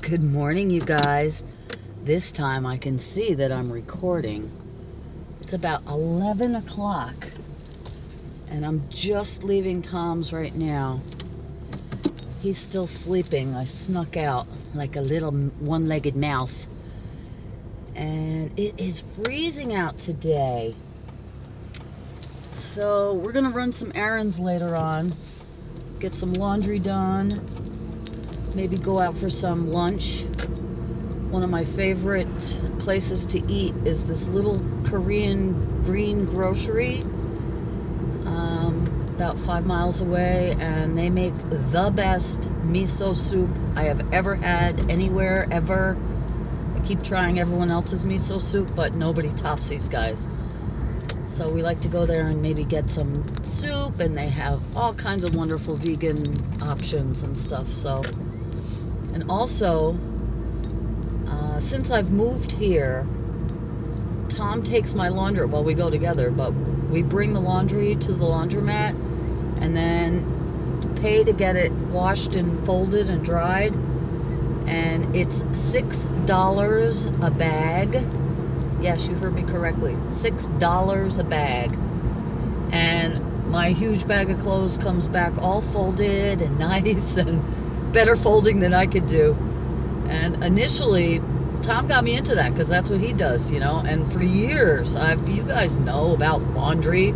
Good morning, you guys. This time I can see that I'm recording. It's about 11 o'clock, and I'm just leaving Tom's right now. He's still sleeping. I snuck out like a little one-legged mouse. And it is freezing out today. So we're gonna run some errands later on, get some laundry done, maybe go out for some lunch. One of my favorite places to eat is this little Korean green grocery about 5 miles away, and they make the best miso soup I have ever had anywhere, ever. I keep trying everyone else's miso soup, but nobody tops these guys. So we like to go there and maybe get some soup, and they have all kinds of wonderful vegan options and stuff. So, and also, since I've moved here, Tom takes my laundry. Well, we go together, but we bring the laundry to the laundromat and then pay to get it washed and folded and dried. And it's $6 a bag. Yes, you heard me correctly. $6 a bag. And my huge bag of clothes comes back all folded and nice and better folding than I could do. And initially, Tom got me into that because that's what he does, you know. And for years, you guys know about laundry,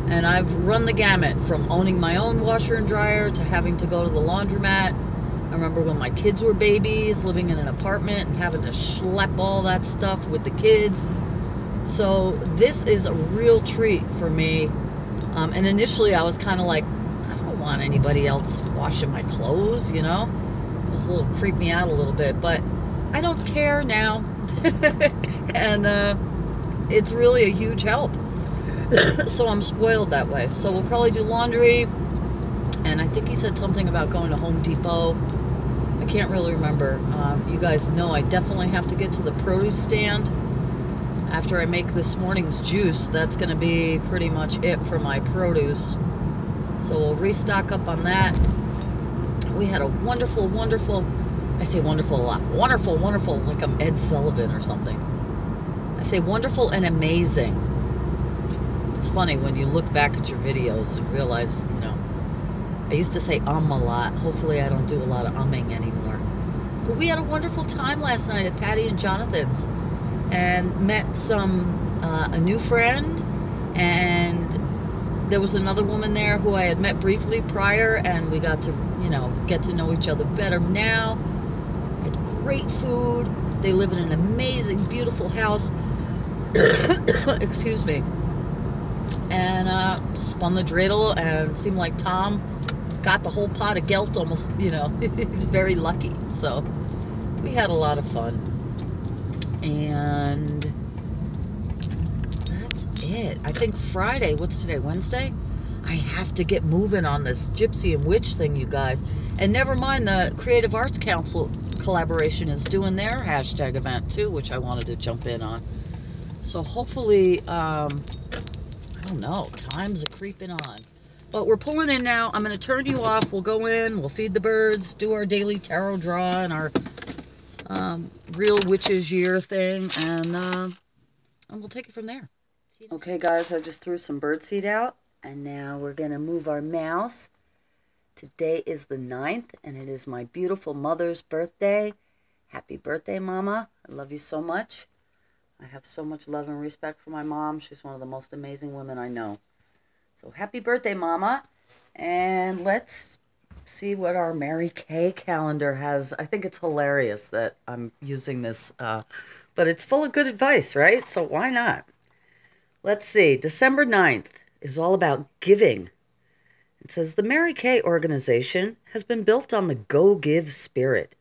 and I've run the gamut from owning my own washer and dryer to having to go to the laundromat. I remember when my kids were babies, living in an apartment and having to schlep all that stuff with the kids. So this is a real treat for me. And initially, I was kind of like, I don't want anybody else washing my clothes, you know. It was a little creeped me out a little bit, but I don't care now. And it's really a huge help. So I'm spoiled that way. So we'll probably do laundry, and I think he said something about going to Home Depot. I can't really remember. You guys know I definitely have to get to the produce stand after I make this morning's juice. That's going to be pretty much it for my produce. So we'll restock up on that. We had a wonderful, I say wonderful a lot. Wonderful, like I'm Ed Sullivan or something. I say wonderful and amazing. It's funny when you look back at your videos and realize, you know, I used to say a lot. Hopefully I don't do a lot of umming anymore. But we had a wonderful time last night at Patty and Jonathan's, and met a new friend, and there was another woman there who I had met briefly prior, and we got to, you know, get to know each other better now. Had great food. They live in an amazing, beautiful house. Excuse me. And spun the dreidel, and it seemed like Tom got the whole pot of gelt almost, you know. He's very lucky. So we had a lot of fun. And that's it. I think Friday, what's today, Wednesday? I have to get moving on this Gypsy and Witch thing, you guys. And never mind, the Creative Arts Council collaboration is doing their hashtag event too, which I wanted to jump in on. So hopefully, I don't know, time's a creeping on. But we're pulling in now. I'm going to turn you off. We'll go in, we'll feed the birds, do our daily tarot draw and our real witches year thing, and we'll take it from there. Okay guys, I just threw some birdseed out, and now we're going to move our mouse. Today is the 9th, and it is my beautiful mother's birthday. Happy birthday, Mama. I love you so much. I have so much love and respect for my mom. She's one of the most amazing women I know. So happy birthday, Mama. And let's see what our Mary Kay calendar has. I think it's hilarious that I'm using this, but it's full of good advice, right? So why not? Let's see. December 9th is all about giving. It says, the Mary Kay organization has been built on the go-give spirit.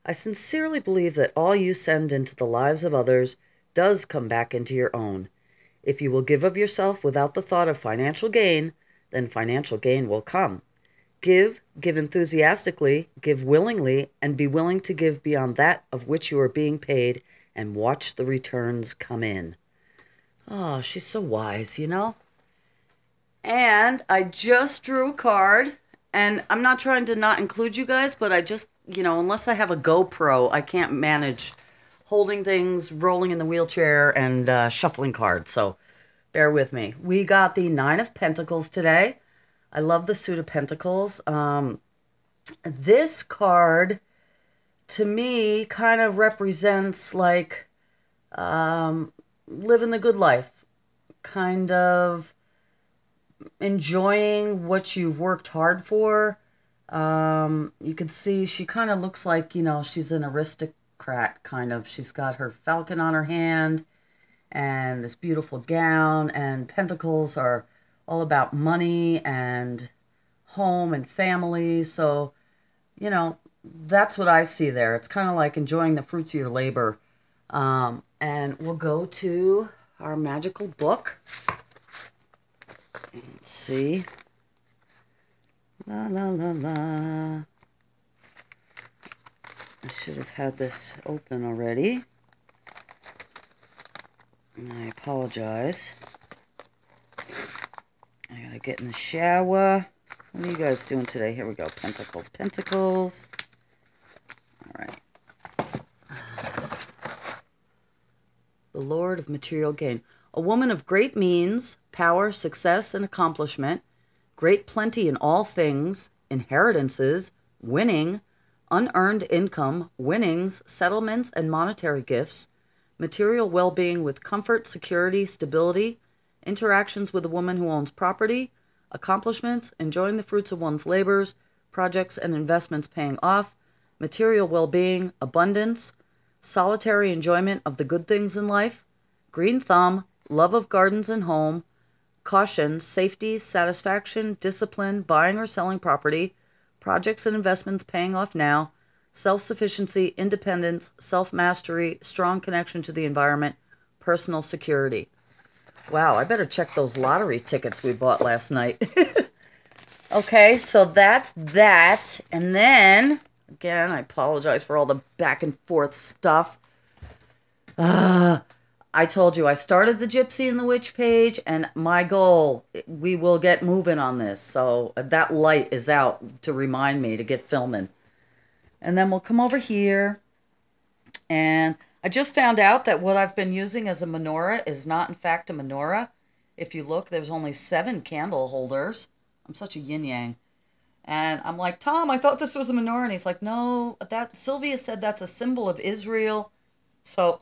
I sincerely believe that all you send into the lives of others does come back into your own. If you will give of yourself without the thought of financial gain, then financial gain will come. Give enthusiastically, give willingly, and be willing to give beyond that of which you are being paid, and watch the returns come in. Oh, she's so wise, you know? And I just drew a card, And I'm not trying to not include you guys, but I just, you know, unless I have a GoPro, I can't manage holding things, rolling in the wheelchair, and shuffling cards. So bear with me. We got the Nine of Pentacles today. I love the Suit of Pentacles. This card, to me, kind of represents like living the good life. Kind of enjoying what you've worked hard for. You can see she kind of looks like, you know, she's an aristocrat, kind of. She's got her falcon on her hand and this beautiful gown, and pentacles are all about money and home and family. So, you know, that's what I see there. It's kind of like enjoying the fruits of your labor. And we'll go to our magical book. Let's see. La la la la. I should have had this open already. And I apologize. I gotta get in the shower. What are you guys doing today? Here we go. Pentacles, Pentacles. Alright. The Lord of Material Gain. A woman of great means, power, success, and accomplishment, great plenty in all things, inheritances, winning, unearned income, winnings, settlements, and monetary gifts, material well-being with comfort, security, stability, interactions with a woman who owns property, accomplishments, enjoying the fruits of one's labors, projects and investments paying off, material well-being, abundance, solitary enjoyment of the good things in life, green thumb, love of gardens and home, caution, safety, satisfaction, discipline, buying or selling property, projects and investments paying off now, self-sufficiency, independence, self-mastery, strong connection to the environment, personal security. Wow, I better check those lottery tickets we bought last night. Okay, so that's that. And then, again, I apologize for all the back and forth stuff. I told you I started the Gypsy and the Witch page, and my goal, we will get moving on this. So that light is out to remind me to get filming. And then we'll come over here, and I just found out that what I've been using as a menorah is not in fact a menorah. If you look, there's only 7 candle holders. I'm such a yin-yang. And I'm like, Tom, I thought this was a menorah. And he's like, no, that Sylvia said that's a symbol of Israel. So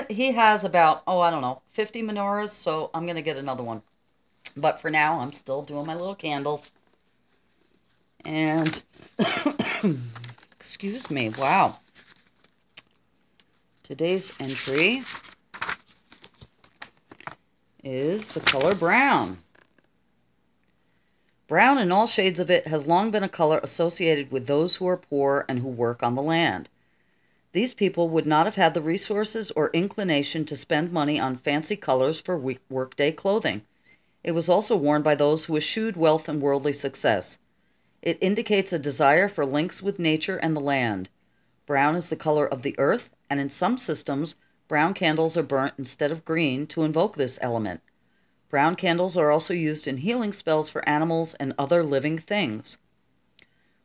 he has about, oh, I don't know, 50 menorahs. So I'm going to get another one. But for now, I'm still doing my little candles. And, excuse me, wow. Today's entry is the color brown. Brown in all shades of it has long been a color associated with those who are poor and who work on the land. These people would not have had the resources or inclination to spend money on fancy colors for workday clothing. It was also worn by those who eschewed wealth and worldly success. It indicates a desire for links with nature and the land. Brown is the color of the earth, and in some systems, brown candles are burnt instead of green to invoke this element. Brown candles are also used in healing spells for animals and other living things.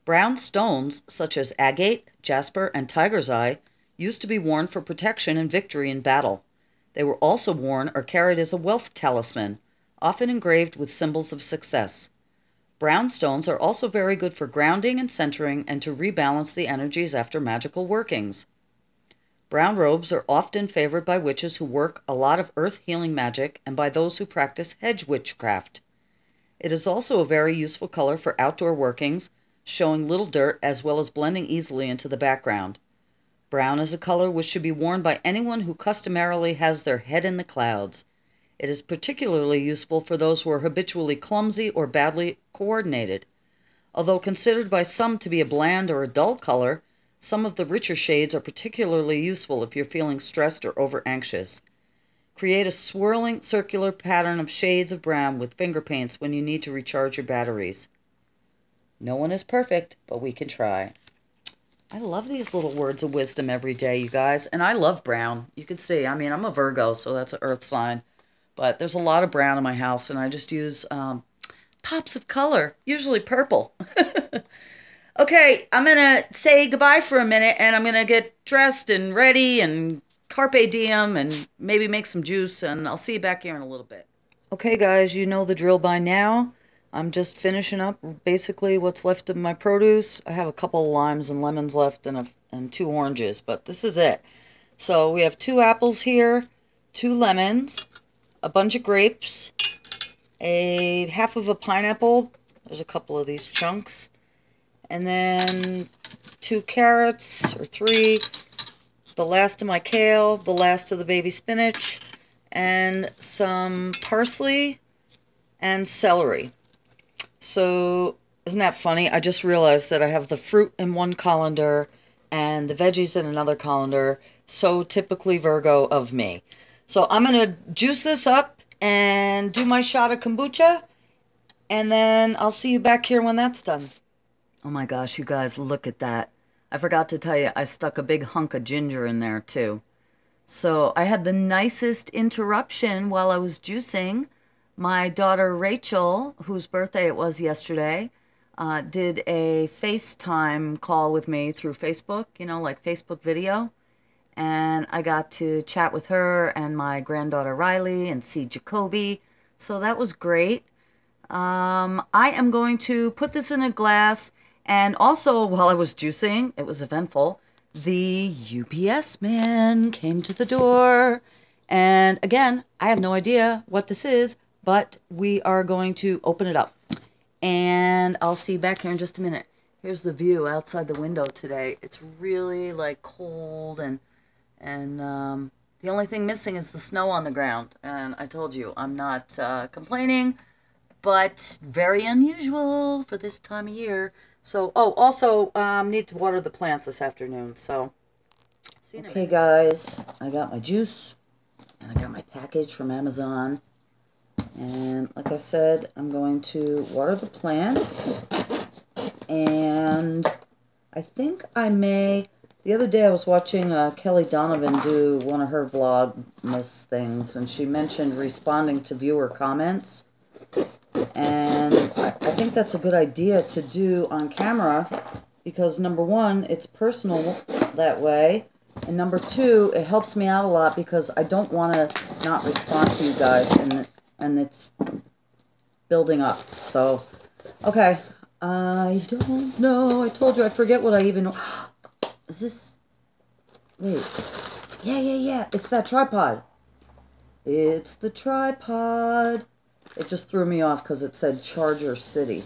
Brown stones, such as agate, jasper, and tiger's eye, used to be worn for protection and victory in battle. They were also worn or carried as a wealth talisman, often engraved with symbols of success. Brown stones are also very good for grounding and centering and to rebalance the energies after magical workings. Brown robes are often favored by witches who work a lot of earth healing magic and by those who practice hedge witchcraft. It is also a very useful color for outdoor workings, showing little dirt as well as blending easily into the background. Brown is a color which should be worn by anyone who customarily has their head in the clouds. It is particularly useful for those who are habitually clumsy or badly coordinated. Although considered by some to be a bland or a dull color, some of the richer shades are particularly useful if you're feeling stressed or over-anxious. Create a swirling circular pattern of shades of brown with finger paints when you need to recharge your batteries. No one is perfect, but we can try. I love these little words of wisdom every day, you guys. And I love brown. You can see, I mean, I'm a Virgo, so that's an earth sign. But there's a lot of brown in my house, and I just use pops of color, usually purple. Okay, I'm gonna say goodbye for a minute and I'm gonna get dressed and ready and carpe diem and maybe make some juice, and I'll see you back here in a little bit. Okay guys, you know the drill by now. I'm just finishing up basically what's left of my produce. I have a couple of limes and lemons left and 2 oranges, but this is it. So we have 2 apples here, 2 lemons, a bunch of grapes, a half of a pineapple. There's a couple of these chunks. And then 2 carrots, or 3, the last of my kale, the last of the baby spinach, and some parsley and celery. So, isn't that funny? I just realized that I have the fruit in one colander and the veggies in another colander. So typically Virgo of me. So I'm going to juice this up and do my shot of kombucha, and then I'll see you back here when that's done. Oh my gosh, you guys, look at that. I forgot to tell you, I stuck a big hunk of ginger in there too. So I had the nicest interruption while I was juicing. My daughter Rachel, whose birthday it was yesterday, did a FaceTime call with me through Facebook, you know, like Facebook video. And I got to chat with her and my granddaughter Riley and see Jacoby. So that was great. I am going to put this in a glass. And also, while I was juicing, it was eventful, the UPS man came to the door. And again, I have no idea what this is, but we are going to open it up. And I'll see you back here in just a minute. Here's the view outside the window today. It's really like cold, and the only thing missing is the snow on the ground. And I told you, I'm not complaining, but very unusual for this time of year. So, oh, also, need to water the plants this afternoon, so see you in a minute. Okay, guys, I got my juice, and I got my package from Amazon, and like I said, I'm going to water the plants, and I think I may, the other day I was watching Kelly Donovan do one of her Vlogmas things, and she mentioned responding to viewer comments. And I think that's a good idea to do on camera because, number one, it's personal that way. And number two, it helps me out a lot because I don't want to not respond to you guys, and it's building up. So, okay. I don't know. I told you I forget what I even... Is this... Wait. Yeah. It's that tripod. It's the tripod. It just threw me off because it said Charger City. It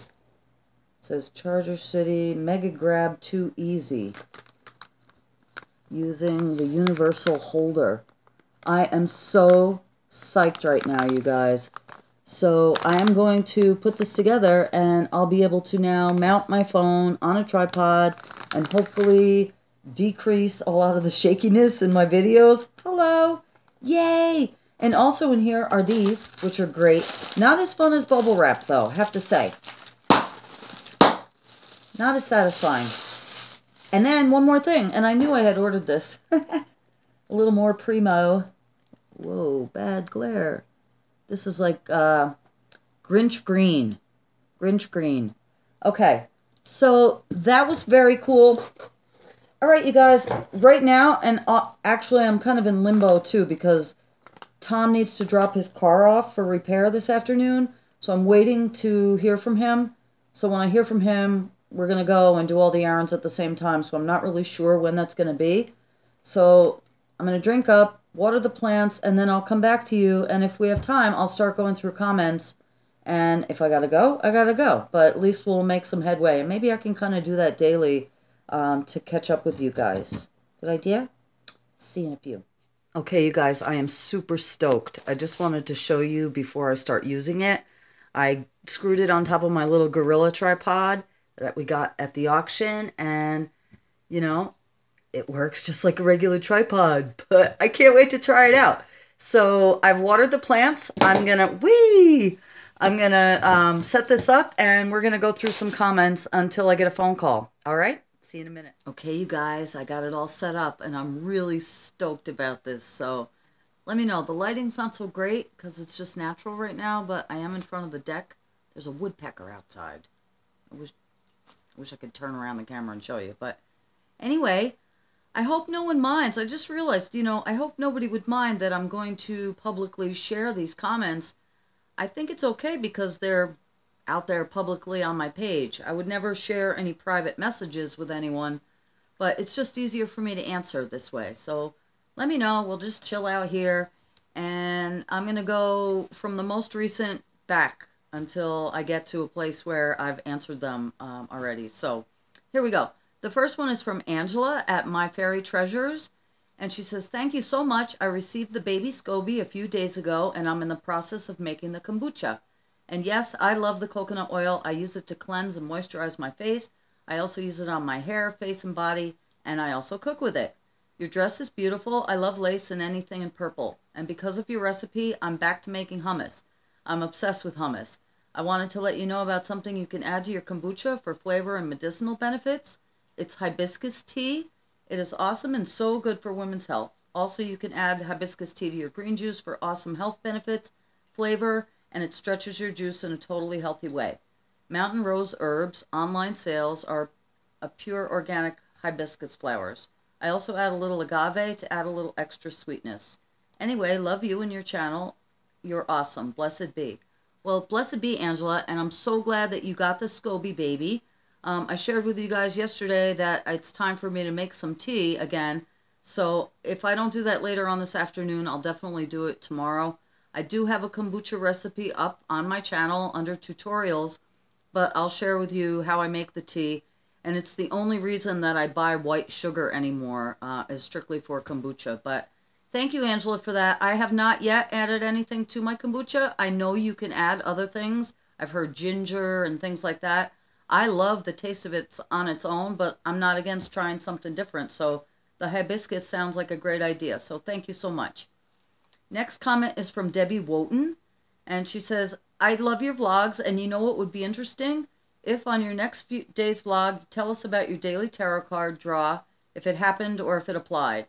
says Charger City Mega Grab 2 Easy. Using the universal holder. I am so psyched right now, you guys. So I am going to put this together and I'll be able to now mount my phone on a tripod and hopefully decrease a lot of the shakiness in my videos. Hello! Yay! And also in here are these, which are great. Not as fun as bubble wrap, though, have to say. Not as satisfying. And then one more thing, and I knew I had ordered this. A little more primo. Whoa, bad glare. This is like Grinch green. Grinch green. Okay, so that was very cool. All right, you guys, right now, and actually I'm kind of in limbo, too, because Tom needs to drop his car off for repair this afternoon, so I'm waiting to hear from him. So when I hear from him, we're going to go and do all the errands at the same time, so I'm not really sure when that's going to be. So I'm going to drink up, water the plants, and then I'll come back to you, and if we have time, I'll start going through comments, and if I got to go, I got to go. But at least we'll make some headway, and maybe I can kind of do that daily to catch up with you guys. Good idea? See you in a few. Okay, you guys, I am super stoked. I just wanted to show you before I start using it. I screwed it on top of my little Gorilla tripod that we got at the auction, and, you know, it works just like a regular tripod, but I can't wait to try it out. So I've watered the plants. I'm gonna set this up, and we're gonna go through some comments until I get a phone call. All right? See you in a minute. Okay, you guys, I got it all set up, and I'm really stoked about this. So let me know. The lighting's not so great because it's just natural right now, but I am in front of the deck. There's a woodpecker outside. I wish I could turn around the camera and show you. But anyway, I hope no one minds. I just realized, you know, I hope nobody would mind that I'm going to publicly share these comments. I think it's okay because they're out there publicly on my page. I would never share any private messages with anyone, but it's just easier for me to answer this way. So let me know. We'll just chill out here. And I'm going to go from the most recent back until I get to a place where I've answered them already. So here we go. The first one is from Angela at My Fairy Treasures. And she says, thank you so much. I received the baby SCOBY a few days ago, and I'm in the process of making the kombucha. And yes, I love the coconut oil. I use it to cleanse and moisturize my face. I also use it on my hair, face, and body, and I also cook with it. Your dress is beautiful. I love lace and anything in purple. And because of your recipe, I'm back to making hummus. I'm obsessed with hummus. I wanted to let you know about something you can add to your kombucha for flavor and medicinal benefits. It's hibiscus tea. It is awesome and so good for women's health. Also, you can add hibiscus tea to your green juice for awesome health benefits, flavor, and it stretches your juice in a totally healthy way. Mountain Rose Herbs online sales are a pure organic hibiscus flowers. I also add a little agave to add a little extra sweetness. Anyway, love you and your channel. You're awesome. Blessed be. Well, blessed be, Angela, and I'm so glad that you got the SCOBY baby. I shared with you guys yesterday that it's time for me to make some tea again. So if I don't do that later on this afternoon, I'll definitely do it tomorrow. I do have a kombucha recipe up on my channel under tutorials, but I'll share with you how I make the tea. And it's the only reason that I buy white sugar anymore is strictly for kombucha. But thank you, Angela, for that. I have not yet added anything to my kombucha. I know you can add other things. I've heard ginger and things like that. I love the taste of it on its own, but I'm not against trying something different. So the hibiscus sounds like a great idea. So thank you so much. Next comment is from Debbie Wotan. And she says, I love your vlogs, and you know what would be interesting? If on your next few days vlog, tell us about your daily tarot card draw, if it happened or if it applied.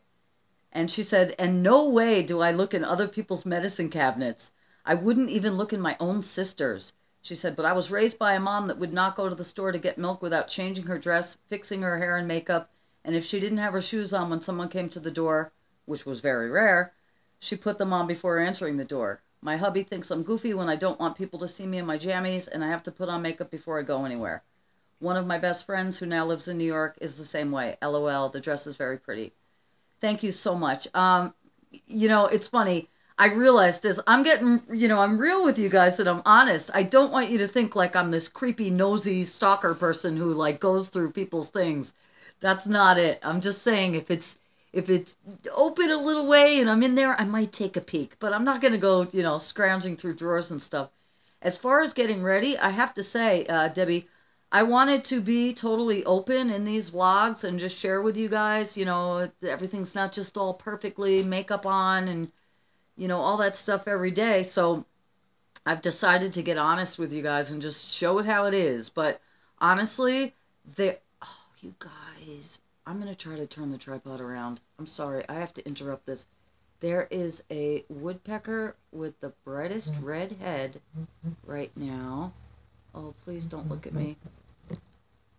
And she said, and no way do I look in other people's medicine cabinets. I wouldn't even look in my own sister's. She said, but I was raised by a mom that would not go to the store to get milk without changing her dress, fixing her hair and makeup, and if she didn't have her shoes on when someone came to the door, which was very rare, she put them on before answering the door. My hubby thinks I'm goofy when I don't want people to see me in my jammies, and I have to put on makeup before I go anywhere. One of my best friends who now lives in New York is the same way. LOL, the dress is very pretty. Thank you so much. You know, it's funny. I realized as I'm getting, you know, I'm real with you guys and I'm honest. I don't want you to think like I'm this creepy, nosy stalker person who like goes through people's things. That's not it. I'm just saying if it's open a little way and I'm in there, I might take a peek. But I'm not going to go, you know, scrounging through drawers and stuff. As far as getting ready, I have to say, Debbie, I wanted to be totally open in these vlogs and just share with you guys, you know, everything's not just all perfectly makeup on and, you know, all that stuff every day. So I've decided to get honest with you guys and just show it how it is. But honestly, oh, you guys, I'm going to try to turn the tripod around. I'm sorry. I have to interrupt this. There is a woodpecker with the brightest red head right now. Oh, please don't look at me.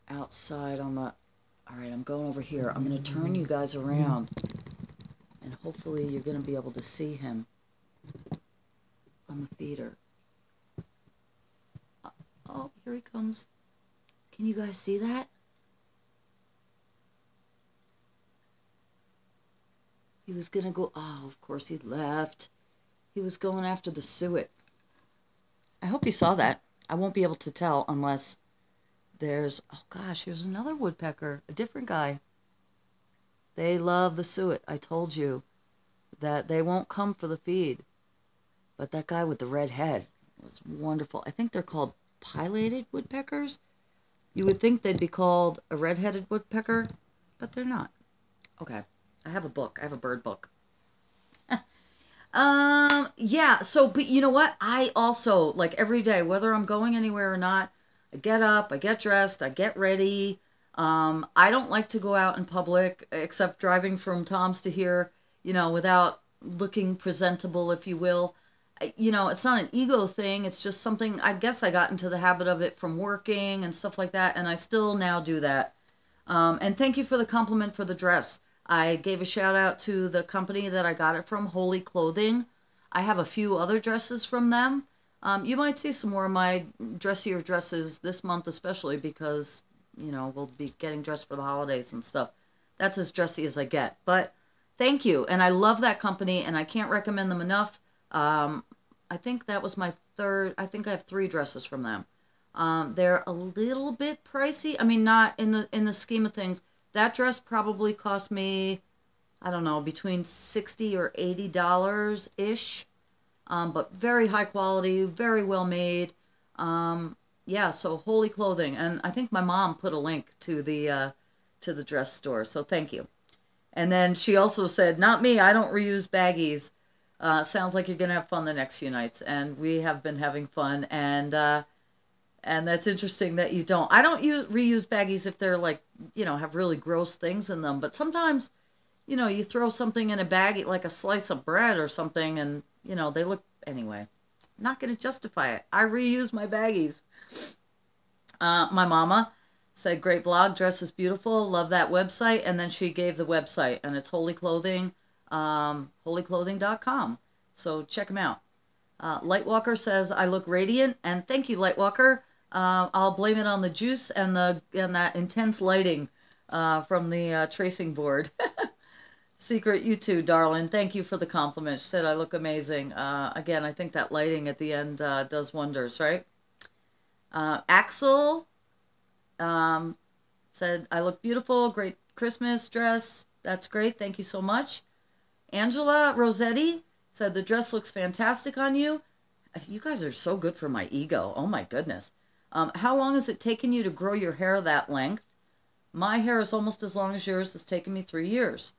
Outside on the... All right, I'm going over here. I'm going to turn you guys around. And hopefully you're going to be able to see him on the feeder. Oh, here he comes. Can you guys see that? He was going to go... Oh, of course he left. He was going after the suet. I hope you saw that. I won't be able to tell unless there's... Oh, gosh, here's another woodpecker. A different guy. They love the suet. I told you that they won't come for the feed. But that guy with the red head was wonderful. I think they're called pileated woodpeckers. You would think they'd be called a red-headed woodpecker, but they're not. Okay, I have a book. I have a bird book. Yeah, so, but you know what? I also, like every day, whether I'm going anywhere or not, I get up, I get dressed, I get ready. I don't like to go out in public, except driving from Tom's to here, you know, without looking presentable, if you will. you know, it's not an ego thing. It's just something, I guess I got into the habit of it from working and stuff like that. And I still now do that. And thank you for the compliment for the dress. I gave a shout out to the company that I got it from, Holy Clothing. I have a few other dresses from them. You might see some more of my dressier dresses this month, especially because, you know, we'll be getting dressed for the holidays and stuff. That's as dressy as I get. But thank you. And I love that company, and I can't recommend them enough. I think that was my third. I think I have 3 dresses from them. They're a little bit pricey. I mean, not in the scheme of things. That dress probably cost me, I don't know, between $60 or $80-ish. But very high quality, very well made. Yeah, so Holy Clothing. And I think my mom put a link to the dress store, so thank you. And then she also said, not me, I don't reuse baggies. Sounds like you're going to have fun the next few nights. And we have been having fun. And that's interesting that you don't. I don't reuse baggies if they're like, you know, have really gross things in them. But sometimes, you know, you throw something in a baggie, like a slice of bread or something, and, you know, they look, anyway. Not going to justify it. I reuse my baggies. My mama said, great blog, dress is beautiful, love that website. And then she gave the website, and it's Holy Clothing, holyclothing.com. So check them out. Lightwalker says, I look radiant, and thank you, Lightwalker. I'll blame it on the juice and that intense lighting from the tracing board. Secret, you too, darling. Thank you for the compliment. She said I look amazing. Again, I think that lighting at the end does wonders, right? Axel said, I look beautiful. Great Christmas dress. That's great. Thank you so much. Angela Rossetti said, the dress looks fantastic on you. You guys are so good for my ego. Oh, my goodness. How long has it taken you to grow your hair that length? My hair is almost as long as yours. It's taken me 3 years.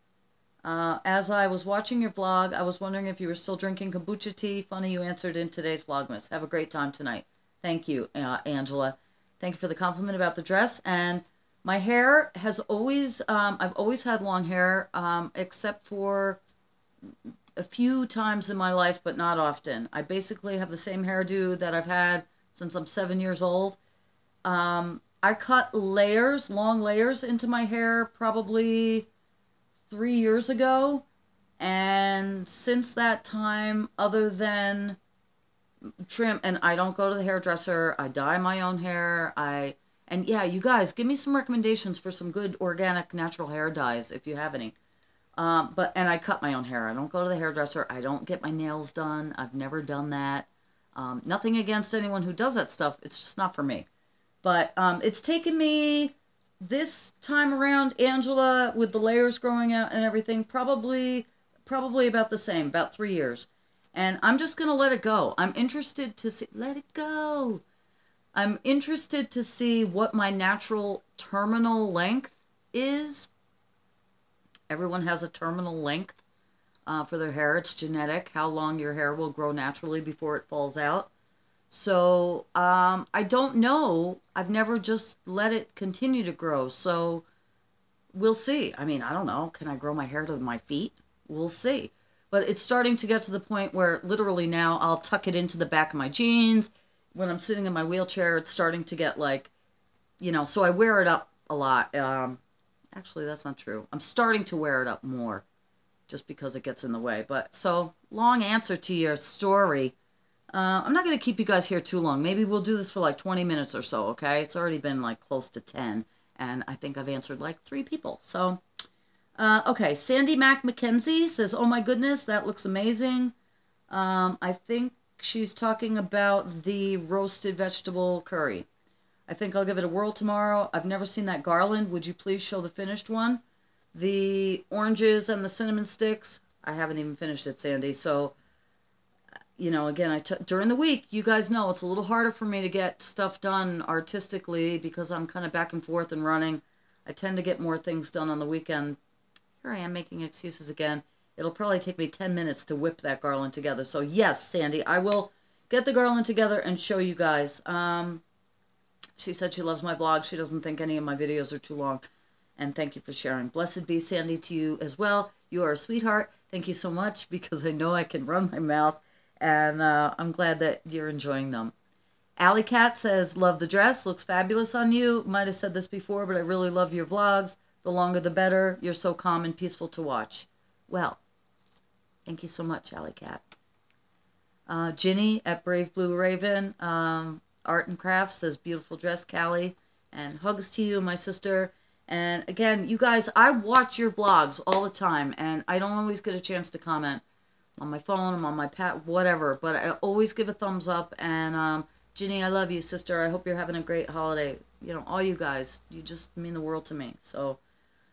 As I was watching your vlog, I was wondering if you were still drinking kombucha tea. Funny you answered in today's Vlogmas. Have a great time tonight. Thank you, Angela. Thank you for the compliment about the dress. And my hair has always, I've always had long hair, except for a few times in my life, but not often. I basically have the same hairdo that I've had since I'm 7 years old. I cut layers, long layers into my hair probably 3 years ago, and since that time, other than trim, and I don't go to the hairdresser, I dye my own hair, and yeah, you guys, give me some recommendations for some good organic natural hair dyes if you have any. And I cut my own hair. I don't go to the hairdresser. I don't get my nails done. I've never done that. Nothing against anyone who does that stuff. It's just not for me. But it's taken me this time around, Angela, with the layers growing out and everything, probably about the same, about 3 years. And I'm just going to let it go. I'm interested to see, let it go. I'm interested to see what my natural terminal length is. Everyone has a terminal length for their hair. It's genetic, how long your hair will grow naturally before it falls out. So I don't know. I've never just let it continue to grow. So we'll see. I mean, I don't know. Can I grow my hair to my feet? We'll see. But it's starting to get to the point where literally now I'll tuck it into the back of my jeans. When I'm sitting in my wheelchair, it's starting to get like, you know, so I wear it up a lot. Actually, that's not true. I'm starting to wear it up more just because it gets in the way. But so long answer to your story. I'm not going to keep you guys here too long. Maybe we'll do this for like 20 minutes or so, okay? It's already been like close to 10, and I think I've answered like 3 people. So, okay, Sandy Mac McKenzie says, oh my goodness, that looks amazing. I think she's talking about the roasted vegetable curry. I think I'll give it a whirl tomorrow. I've never seen that garland. Would you please show the finished one? The oranges and the cinnamon sticks, I haven't even finished it, Sandy. So, you know, again, during the week, you guys know it's a little harder for me to get stuff done artistically because I'm kind of back and forth and running. I tend to get more things done on the weekend. Here I am making excuses again. It'll probably take me 10 minutes to whip that garland together. So yes, Sandy, I will get the garland together and show you guys. She said she loves my blog. She doesn't think any of my videos are too long. And thank you for sharing. Blessed be, Sandy, to you as well. You are a sweetheart. Thank you so much, because I know I can run my mouth And I'm glad that you're enjoying them. Alley Cat says, love the dress. Looks fabulous on you. Might have said this before, but I really love your vlogs. The longer the better. You're so calm and peaceful to watch. Well, thank you so much, Alley Cat. Ginny at Brave Blue Raven, Art and Craft says, beautiful dress, Cali. And hugs to you, my sister. And again, you guys, I watch your vlogs all the time, and I don't always get a chance to comment on my phone, I'm on my pad, whatever. But I always give a thumbs up. And Ginny, I love you, sister. I hope you're having a great holiday. You know, all you guys, you just mean the world to me. So,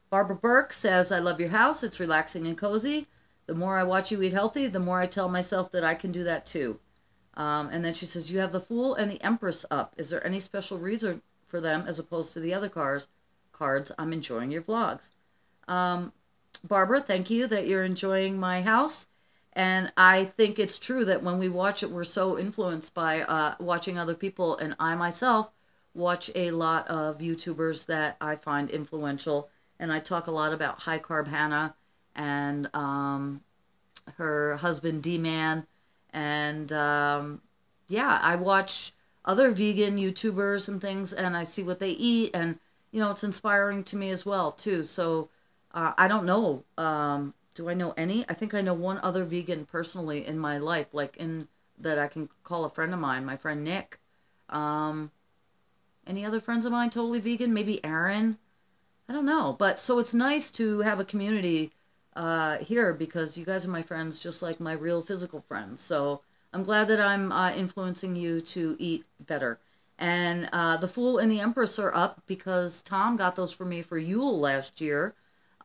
Barbara Burke says, I love your house. It's relaxing and cozy. The more I watch you eat healthy, the more I tell myself that I can do that too. And then she says, you have the Fool and the Empress up. Is there any special reason for them as opposed to the other cards? I'm enjoying your vlogs. Barbara, thank you that you're enjoying my house. And I think it's true that when we watch it, we're so influenced by watching other people. And I myself watch a lot of YouTubers that I find influential. And I talk a lot about High Carb Hannah and her husband D-Man. And yeah, I watch other vegan YouTubers and things, and I see what they eat. And, you know, it's inspiring to me as well, too. So I don't know. Do I know any? I think I know one other vegan personally in my life, like that I can call a friend of mine, my friend Nick. Any other friends of mine totally vegan? Maybe Aaron? I don't know. But so it's nice to have a community here because you guys are my friends just like my real physical friends. So I'm glad that I'm influencing you to eat better. And the Fool and the Empress are up because Tom got those for me for Yule last year.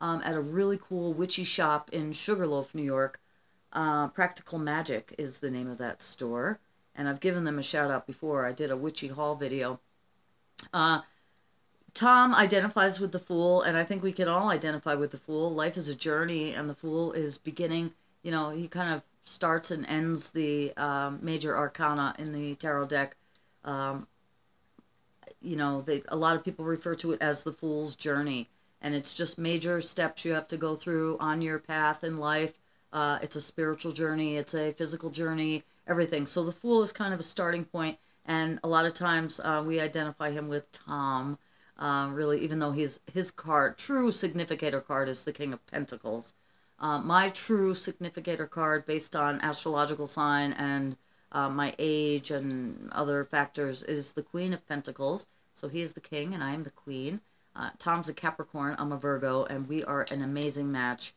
At a really cool witchy shop in Sugarloaf, New York. Practical Magic is the name of that store. And I've given them a shout out before. I did a witchy haul video. Tom identifies with the Fool, and I think we can all identify with the Fool. Life is a journey, and the Fool is beginning. You know, he kind of starts and ends the major arcana in the tarot deck. You know, a lot of people refer to it as the Fool's journey. And it's just major steps you have to go through on your path in life. It's a spiritual journey. It's a physical journey, everything. So the Fool is kind of a starting point. And a lot of times we identify him with Tom, really, even though his card, true significator card is the King of Pentacles. My true significator card based on astrological sign and my age and other factors is the Queen of Pentacles. So he is the king and I am the queen. Tom's a Capricorn, I'm a Virgo, and we are an amazing match.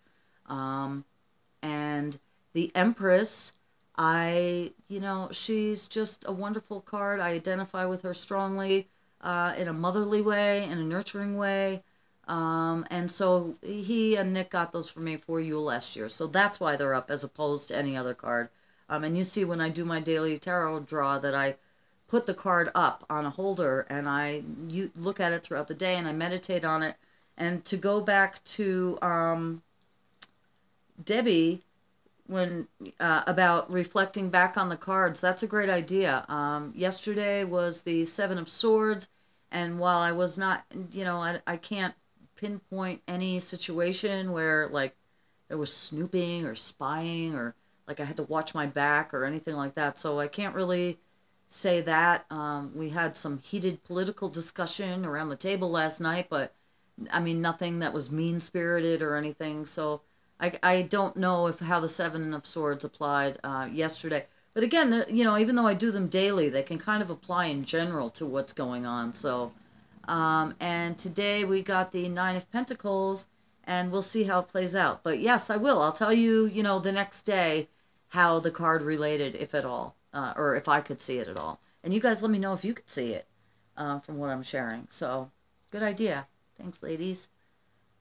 And the Empress, you know, she's just a wonderful card. I identify with her strongly in a motherly way, in a nurturing way. And so he and Nick got those for me for Yule last year. So that's why they're up as opposed to any other card. And you see when I do my daily tarot draw that I put the card up on a holder and you look at it throughout the day and I meditate on it. And to go back to Debbie when about reflecting back on the cards, that's a great idea. Yesterday was the Seven of Swords, and while I was not, you know, I can't pinpoint any situation where like there was snooping or spying or like I had to watch my back or anything like that, so I can't really say that. We had some heated political discussion around the table last night, but I mean nothing that was mean-spirited or anything, so I don't know how the Seven of Swords applied yesterday. But again, you know, even though I do them daily, they can kind of apply in general to what's going on. So, and today we got the Nine of Pentacles, and we'll see how it plays out. But yes, I will. I'll tell you, you know, the next day how the card related, if at all. Or if I could see it at all. And you guys let me know if you could see it from what I'm sharing. So, good idea. Thanks, ladies.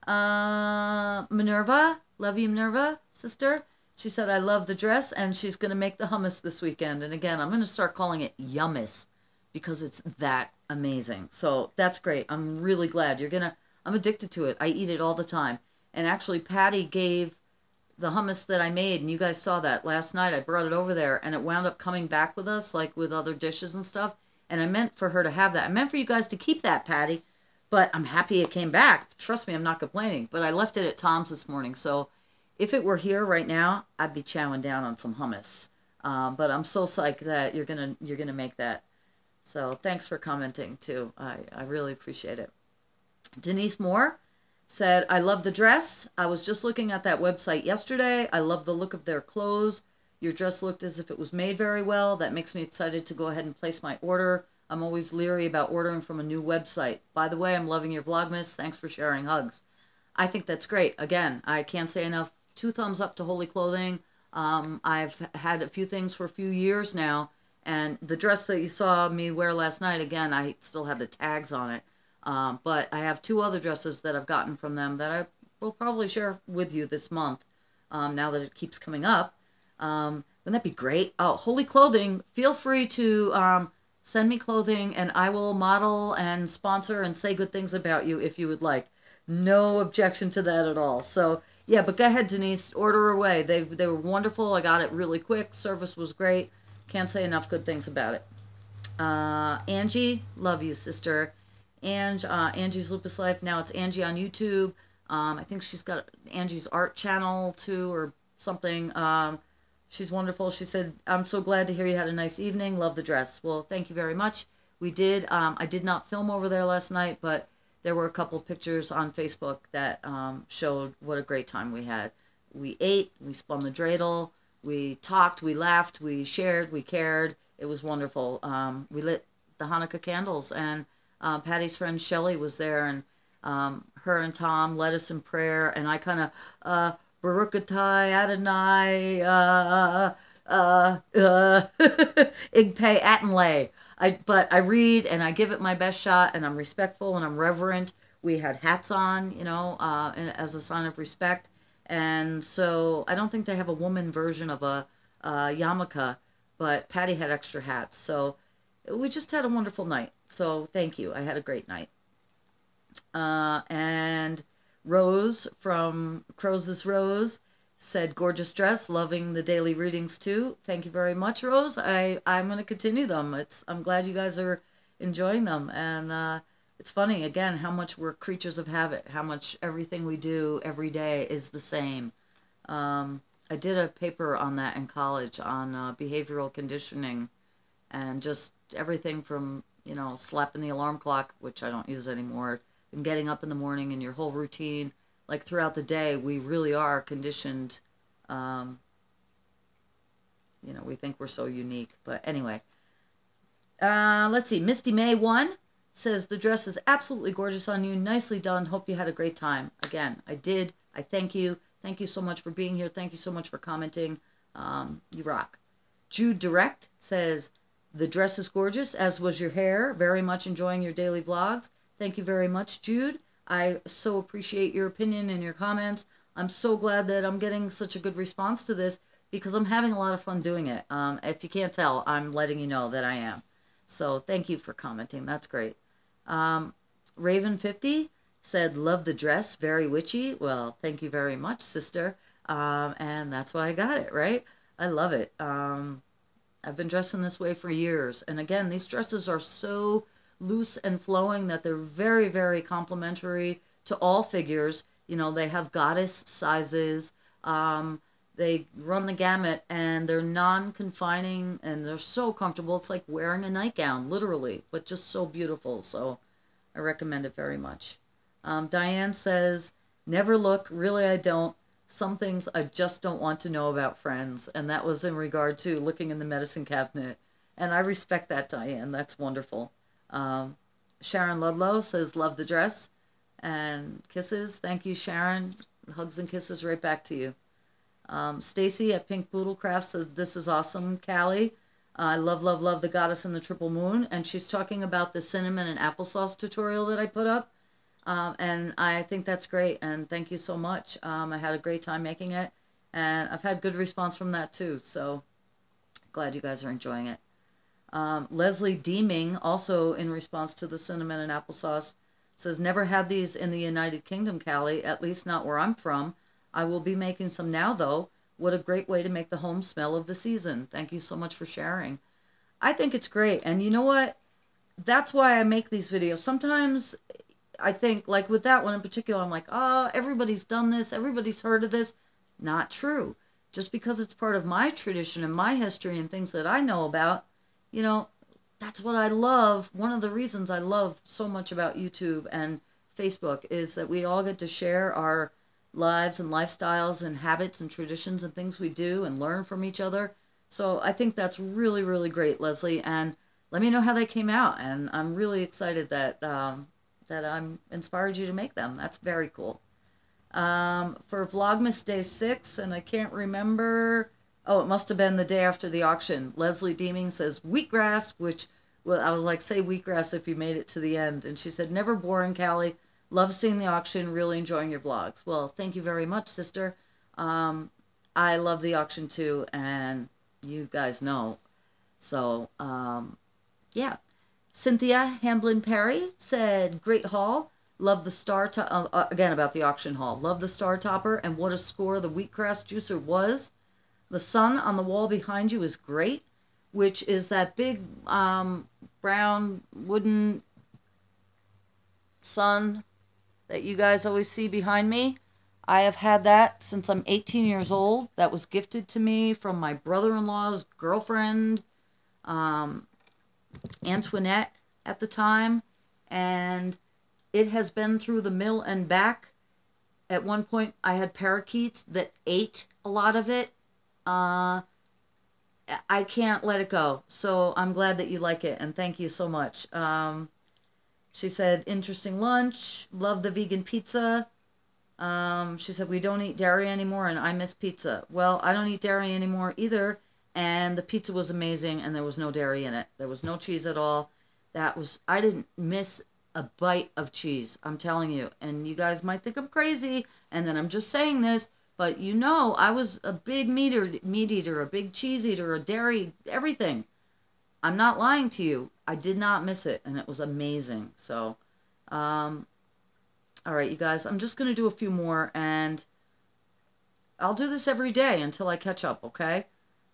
Minerva, love you, Minerva, sister. She said, I love the dress, and she's going to make the hummus this weekend. And again, I'm going to start calling it Yummus because it's that amazing. So, that's great. I'm really glad. I'm addicted to it. I eat it all the time. And actually, Patty gave the hummus that I made, and you guys saw that last night. I brought it over there, and it wound up coming back with us, like with other dishes and stuff. And I meant for her to have that. I meant for you guys to keep that, Patty. But I'm happy it came back. Trust me, I'm not complaining. But I left it at Tom's this morning. So if it were here right now, I'd be chowing down on some hummus. But I'm so psyched that you're gonna make that. So thanks for commenting too. I really appreciate it. Denise Moore said, I love the dress. I was just looking at that website yesterday. I love the look of their clothes. Your dress looked as if it was made very well. That makes me excited to go ahead and place my order. I'm always leery about ordering from a new website. By the way, I'm loving your Vlogmas. Thanks for sharing. Hugs. I think that's great. Again, I can't say enough. 2 thumbs up to Holy Clothing. I've had a few things for a few years now. And the dress that you saw me wear last night, again, I still have the tags on it. But I have 2 other dresses that I've gotten from them that I will probably share with you this month, now that it keeps coming up. Wouldn't that be great? Oh, Holy Clothing, feel free to send me clothing and I will model and sponsor and say good things about you if you would like. No objection to that at all. So, yeah, but go ahead, Denise, order away. They were wonderful. I got it really quick. Service was great. Can't say enough good things about it. Angie, love you, sister. Angie's Lupus Life. Now it's Angie on YouTube. I think she's got Angie's art channel too or something. She's wonderful. She said, I'm so glad to hear you had a nice evening. Love the dress. Well, thank you very much. We did. I did not film over there last night, but there were a couple of pictures on Facebook that showed what a great time we had. We ate, we spun the dreidel, we talked, we laughed, we shared, we cared. It was wonderful. We lit the Hanukkah candles, and Patty's friend Shelly was there, and her and Tom led us in prayer, and I kind of, Baruch Atah Adonai, Igpei Atenlay. But I read, and I give it my best shot, and I'm respectful, and I'm reverent. We had hats on, you know, as a sign of respect, and so I don't think they have a woman version of a yarmulke, but Patty had extra hats, so we just had a wonderful night. So thank you. I had a great night. And Rose from Crow's Rose said, gorgeous dress, loving the daily readings too. Thank you very much, Rose. I'm going to continue them. I'm glad you guys are enjoying them. And it's funny, again, how much we're creatures of habit, how much everything we do every day is the same. I did a paper on that in college on behavioral conditioning, and just everything from, you know, slapping the alarm clock, which I don't use anymore, and getting up in the morning and your whole routine. Like throughout the day, we really are conditioned. You know, we think we're so unique. But anyway, let's see. Misty May 1 says, the dress is absolutely gorgeous on you. Nicely done. Hope you had a great time. Again, I did. I thank you. Thank you so much for being here. Thank you so much for commenting. You rock. Jude Direct says, the dress is gorgeous, as was your hair. Very much enjoying your daily vlogs. Thank you very much, Jude. I so appreciate your opinion and your comments. I'm so glad that I'm getting such a good response to this, because I'm having a lot of fun doing it. If you can't tell, I'm letting you know that I am. So thank you for commenting. That's great. Raven50 said, love the dress, very witchy. Well, thank you very much, sister. And that's why I got it, right? I love it. I've been dressing this way for years. And again, these dresses are so loose and flowing that they're very, very complimentary to all figures. You know, they have goddess sizes. They run the gamut, and they're non-confining, and they're so comfortable. It's like wearing a nightgown, literally, but just so beautiful. So I recommend it very much. Diane says, never look. Really, I don't. Some things I just don't want to know about, friends. And that was in regard to looking in the medicine cabinet. And I respect that, Diane. That's wonderful. Sharon Ludlow says, love the dress. And kisses. Thank you, Sharon. Hugs and kisses right back to you. Stacy at Pink Poodle Craft says, this is awesome, Cali. I love, love, love the Goddess and the Triple Moon. And she's talking about the cinnamon and applesauce tutorial that I put up. And I think that's great. And thank you so much. I had a great time making it. And I've had good response from that too. So glad you guys are enjoying it. Leslie Deeming, also in response to the cinnamon and applesauce, says, never had these in the United Kingdom, Cali, at least not where I'm from. I will be making some now, though. What a great way to make the home smell of the season. Thank you so much for sharing. I think it's great. And you know what? That's why I make these videos. Sometimes I think, like with that one in particular, I'm like, oh, everybody's done this. Everybody's heard of this. Not true. just because it's part of my tradition and my history and things that I know about, you know, that's what I love. One of the reasons I love so much about YouTube and Facebook is that we all get to share our lives and lifestyles and habits and traditions and things we do and learn from each other. So I think that's really, really great, Leslie. And let me know how they came out. And I'm really excited that that I'm inspired you to make them. That's very cool. For Vlogmas Day 6, and I can't remember. Oh, it must have been the day after the auction. Leslie Deeming says wheatgrass, which, well, I was like, say wheatgrass if you made it to the end. And she said, never boring, Cali. Love seeing the auction. Really enjoying your vlogs. Well, thank you very much, sister. I love the auction too, and you guys know. So, yeah. Cynthia Hamblin Perry said, great haul. Love the star, again about the auction haul. Love the star topper, and what a score the wheatgrass juicer was. The sun on the wall behind you is great, which is that big brown wooden sun that you guys always see behind me. I have had that since I'm 18 years old. That was gifted to me from my brother-in-law's girlfriend, Antoinette, at the time. And it has been through the mill and back. At one point, I had parakeets that ate a lot of it. I can't let it go. So I'm glad that you like it, and thank you so much. She said, interesting lunch. Love the vegan pizza. She said, we don't eat dairy anymore, and I miss pizza. Well, I don't eat dairy anymore either, and the pizza was amazing, and there was no dairy in it. There was no cheese at all. I didn't miss a bite of cheese, I'm telling you. And you guys might think I'm crazy, and then I'm just saying this, but you know, I was a big meat eater, a big cheese eater, a dairy, everything. I'm not lying to you. I did not miss it, and it was amazing. So, all right, you guys, I'm just going to do a few more, and I'll do this every day until I catch up, okay?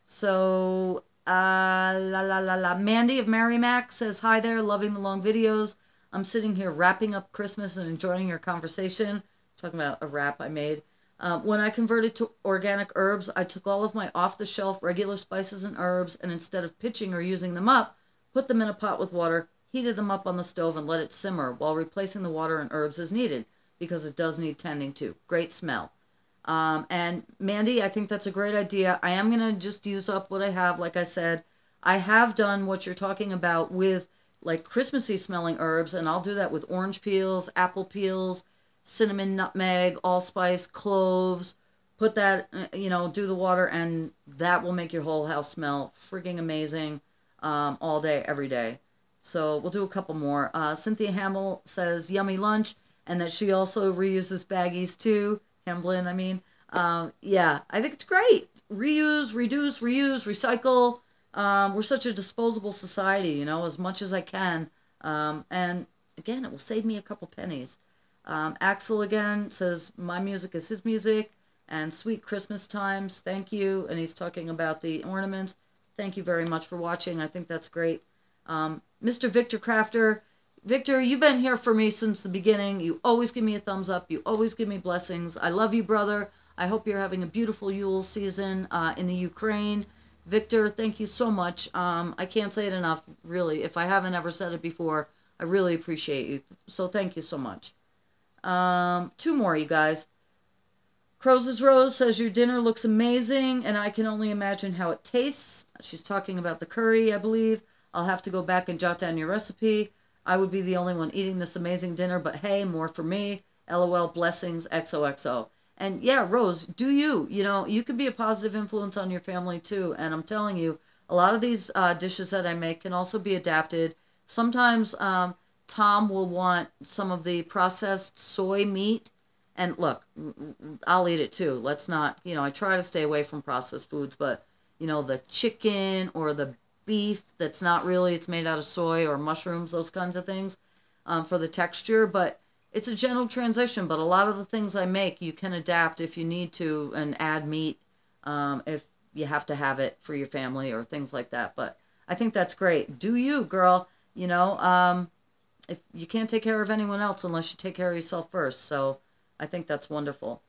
So, Mandy of Merrimack says, hi there, loving the long videos. I'm sitting here wrapping up Christmas and enjoying your conversation. Talking about a wrap I made. When I converted to organic herbs, I took all of my off-the-shelf regular spices and herbs, and instead of pitching or using them up, put them in a pot with water, heated them up on the stove, and let it simmer while replacing the water and herbs as needed, because it does need tending to. Great smell. And Mandy, I think that's a great idea. I am going to just use up what I have. Like I said, I have done what you're talking about with like Christmassy smelling herbs, and I'll do that with orange peels, apple peels, cinnamon, nutmeg, allspice, cloves. Put that, you know, do the water, and that will make your whole house smell freaking amazing all day, every day. So we'll do a couple more. Cynthia Hamill says, yummy lunch, and that she also reuses baggies too. Hamblin, I mean. Yeah, I think it's great. Reuse, reduce, reuse, recycle. We're such a disposable society, you know, as much as I can. And again, it will save me a couple pennies. Axel again says, my music is his music, and sweet Christmas times. Thank you. And he's talking about the ornaments. Thank you very much for watching. I think that's great. Mr. Victor Crafter. Victor, you've been here for me since the beginning. You always give me a thumbs up. You always give me blessings. I love you, brother. I hope you're having a beautiful Yule season in the Ukraine. Victor, thank you so much. I can't say it enough, really. If I haven't ever said it before, I really appreciate you. So thank you so much. Two more, you guys. Crow's Rose says, your dinner looks amazing, and I can only imagine how it tastes. She's talking about the curry, I believe. I'll have to go back and jot down your recipe. I would be the only one eating this amazing dinner, but hey, more for me. LOL, blessings, XOXO. And yeah, Rose, do you. You know, you can be a positive influence on your family too. And I'm telling you, a lot of these dishes that I make can also be adapted. Sometimes Tom will want some of the processed soy meat. And look, I'll eat it too. Let's not, you know, I try to stay away from processed foods, but, you know, the chicken or the beef that's not really, it's made out of soy or mushrooms, those kinds of things for the texture. But it's a gentle transition, but a lot of the things I make, you can adapt if you need to and add meat if you have to have it for your family or things like that. But I think that's great. Do you, girl. You know, if you can't take care of anyone else unless you take care of yourself first. So I think that's wonderful.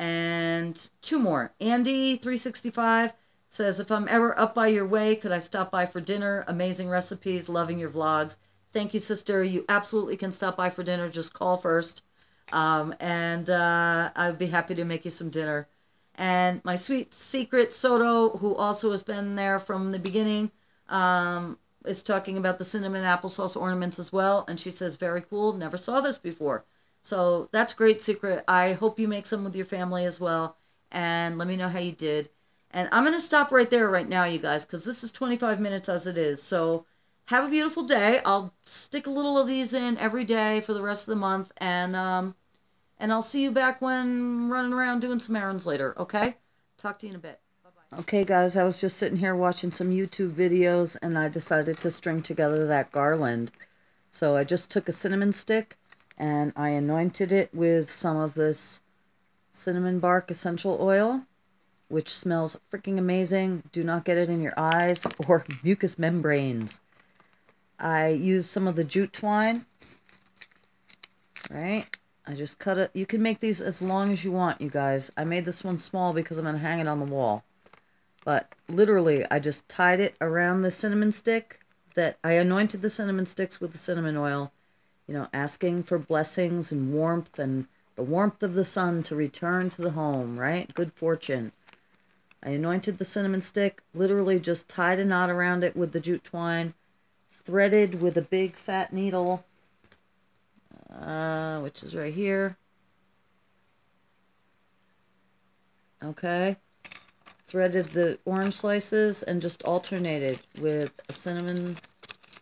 And 2 more. Andy365 says, if I'm ever up by your way, could I stop by for dinner? Amazing recipes, loving your vlogs. Thank you, sister. You absolutely can stop by for dinner. Just call first. I'd be happy to make you some dinner. And my sweet secret, Soto, who also has been there from the beginning, is talking about the cinnamon applesauce ornaments as well. And she says, very cool. Never saw this before. So that's great secret. I hope you make some with your family as well. And let me know how you did. And I'm going to stop right there right now, you guys, because this is 25 minutes as it is. So have a beautiful day. I'll stick a little of these in every day for the rest of the month. And I'll see you back when running around doing some errands later, okay? Talk to you in a bit. Bye-bye. Okay, guys, I was just sitting here watching some YouTube videos, and I decided to string together that garland. So I just took a cinnamon stick, and I anointed it with some of this cinnamon bark essential oil, which smells freaking amazing. Do not get it in your eyes or mucous membranes. I used some of the jute twine, right? I just cut it. You can make these as long as you want, you guys. I made this one small because I'm going to hang it on the wall. But literally, I just tied it around the cinnamon stick. That I anointed the cinnamon sticks with the cinnamon oil. You know, asking for blessings and warmth and the warmth of the sun to return to the home, right? Good fortune. I anointed the cinnamon stick, literally just tied a knot around it with the jute twine, threaded with a big fat needle, which is right here. Okay. Threaded the orange slices and just alternated with a cinnamon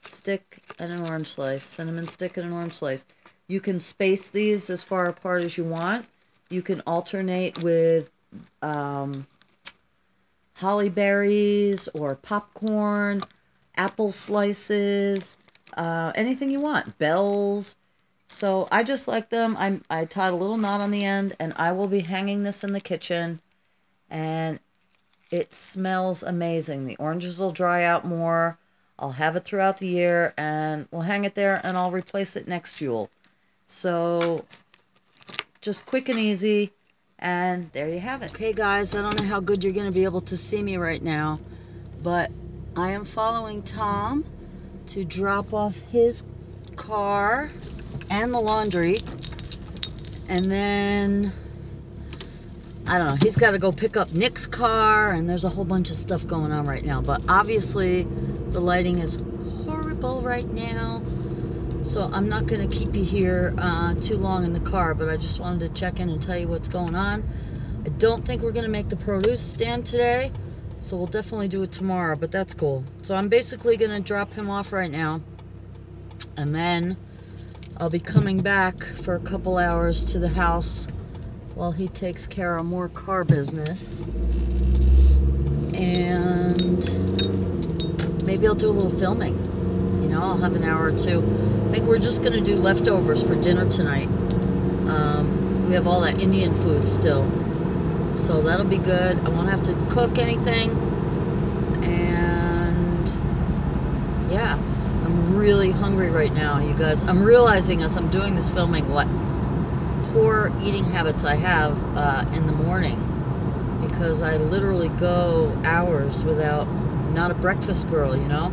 stick and an orange slice, cinnamon stick and an orange slice. You can space these as far apart as you want. You can alternate with holly berries or popcorn, apple slices, anything you want, bells. So I just like them. I tied a little knot on the end, and I will be hanging this in the kitchen, and it smells amazing. The oranges will dry out more. I'll have it throughout the year, and we'll hang it there, and I'll replace it next Yule. So just quick and easy, and there you have it. Okay, guys, I don't know how good you're going to be able to see me right now, but I am following Tom to drop off his car and the laundry, and then I don't know, he's got to go pick up Nick's car, and there's a whole bunch of stuff going on right now. But obviously the lighting is horrible right now, so I'm not going to keep you here too long in the car, but I just wanted to check in and tell you what's going on. I don't think we're going to make the produce stand today, so we'll definitely do it tomorrow, but that's cool. So I'm basically going to drop him off right now, and then I'll be coming back for a couple hours to the house while he takes care of more car business. And maybe I'll do a little filming. You know, I'll have an hour or two. I think we're just going to do leftovers for dinner tonight. We have all that Indian food still, so that'll be good. I won't have to cook anything. And yeah, I'm really hungry right now, you guys. I'm realizing as I'm doing this filming what poor eating habits I have in the morning, because I literally go hours without, not a breakfast girl, you know.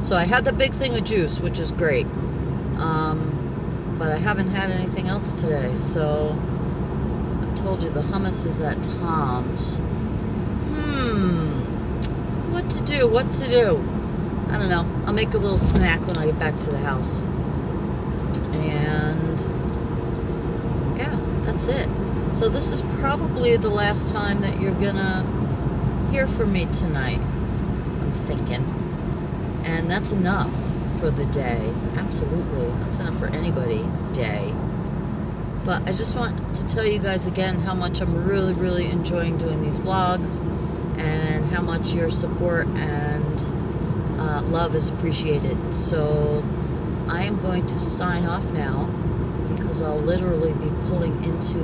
So I had the big thing of juice, which is great, but I haven't had anything else today. So I told you the hummus is at Tom's. What to do? What to do? I don't know. I'll make a little snack when I get back to the house. And yeah, that's it. So this is probably the last time that you're gonna hear from me tonight, I'm thinking. And that's enough for the day. Absolutely. That's enough for anybody's day. But I just want to tell you guys again how much I'm really, really enjoying doing these vlogs, and how much your support and love is appreciated. So I am going to sign off now, because I'll literally be pulling into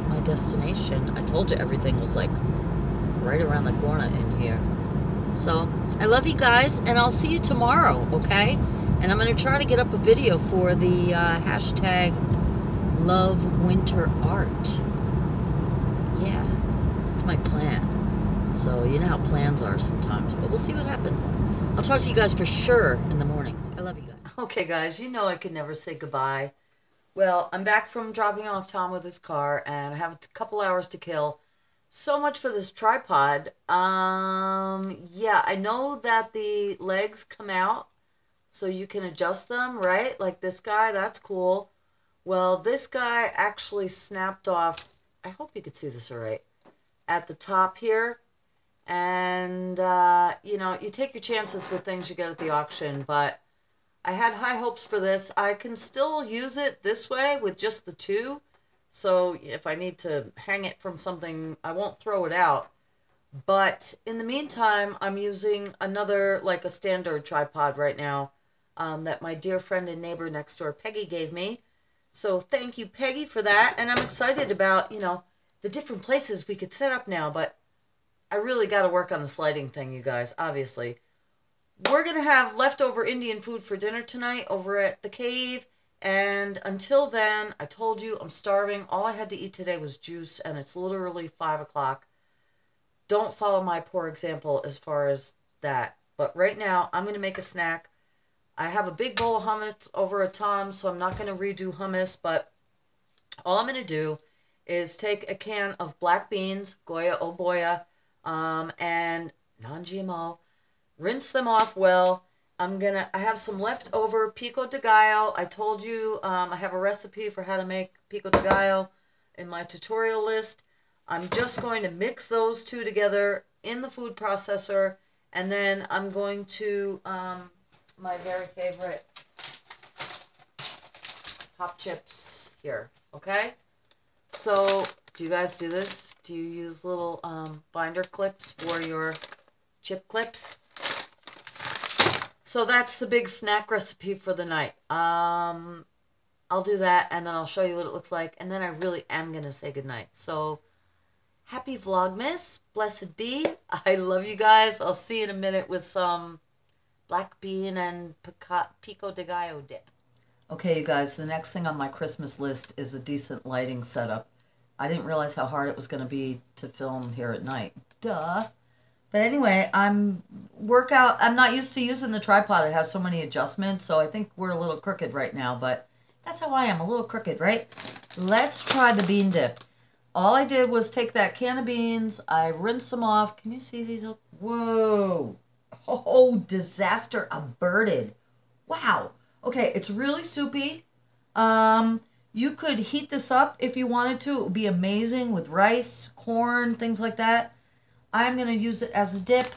my destination. I told you everything was like right around the corner in here. So I love you guys, and I'll see you tomorrow, okay? And I'm going to try to get up a video for the hashtag Love Winter Art. my plan. So you know how plans are sometimes, but we'll see what happens. I'll talk to you guys for sure in the morning. I love you guys. Okay, guys, you know I could never say goodbye. Well, I'm back from dropping off Tom with his car, and I have a couple hours to kill. So much for this tripod. Yeah, I know that the legs come out so you can adjust them, right? Like this guy, that's cool. Well, this guy actually snapped off. I hope you could see this all right. At the top here. And, you know, you take your chances with things you get at the auction, but I had high hopes for this. I can still use it this way with just the two. So if I need to hang it from something, I won't throw it out. But in the meantime, I'm using another, like a standard tripod right now that my dear friend and neighbor next door, Peggy, gave me. So thank you, Peggy, for that. And I'm excited about, you know, the different places we could set up now. But I really got to work on the sliding thing, you guys, obviously. We're going to have leftover Indian food for dinner tonight over at the cave. And until then, I told you I'm starving. All I had to eat today was juice, and it's literally 5 o'clock. Don't follow my poor example as far as that. But right now, I'm going to make a snack. I have a big bowl of hummus over at Tom's, so I'm not going to redo hummus. But all I'm going to do is take a can of black beans, Goya Oboya, and non-GMO. Rinse them off well. I have some leftover pico de gallo. I told you I have a recipe for how to make pico de gallo in my tutorial list. I'm just going to mix those two together in the food processor, and then I'm going to, my very favorite pop chips here, okay? So, do you guys do this? Do you use little binder clips for your chip clips? So that's the big snack recipe for the night. I'll do that, and then I'll show you what it looks like, and then I really am going to say goodnight. So, happy Vlogmas. Blessed be. I love you guys. I'll see you in a minute with some black bean and pico de gallo dip. Okay, you guys, the next thing on my Christmas list is a decent lighting setup. I didn't realize how hard it was going to be to film here at night. Duh. But anyway, I'm not used to using the tripod. It has so many adjustments, so I think we're a little crooked right now, but that's how I am, a little crooked, right? Let's try the bean dip. All I did was take that can of beans, I rinsed them off. Can you see these? Whoa. Oh, disaster averted. Wow. Okay, it's really soupy. You could heat this up if you wanted to. It would be amazing with rice, corn, things like that. I'm going to use it as a dip.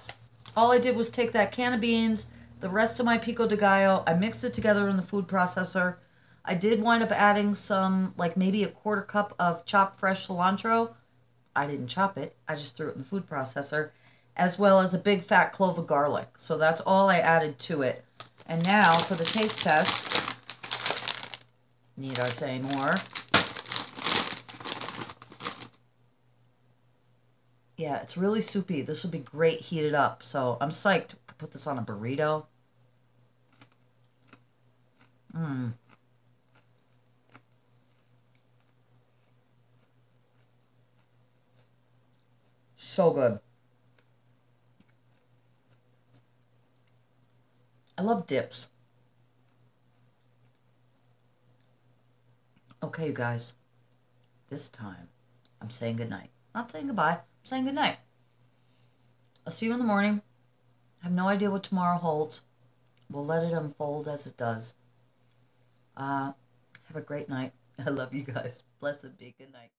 All I did was take that can of beans, the rest of my pico de gallo, I mixed it together in the food processor. I did wind up adding some, like maybe a quarter cup of chopped fresh cilantro. I didn't chop it, I just threw it in the food processor, as well as a big fat clove of garlic. So that's all I added to it. And now for the taste test, need I say more? Yeah, it's really soupy. This would be great heated up. So I'm psyched. I could put this on a burrito. Mmm. So good. I love dips. Okay, you guys. This time, I'm saying goodnight. Not saying goodbye. I'm saying goodnight. I'll see you in the morning. I have no idea what tomorrow holds. We'll let it unfold as it does. Have a great night. I love you guys. Blessed be. Good night.